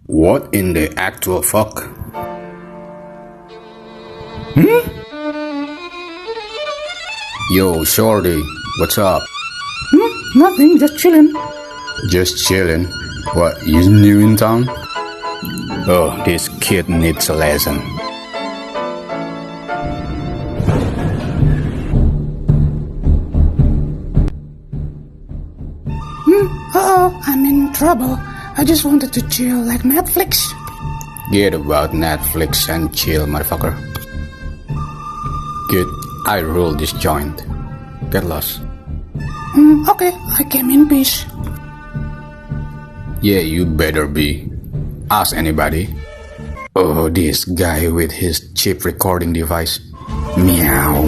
What in the actual fuck? Yo, shorty, what's up? Nothing, just chilling. Just chilling. What, you new in town? Oh, this kid needs a lesson. Uh-oh, I'm in trouble. I just wanted to chill like Netflix. Get about Netflix and chill, motherfucker. Good, I rule this joint. Get lost. Okay, I came in peace. Yeah, you better be. Ask anybody. Oh, this guy with his cheap recording device. Meow.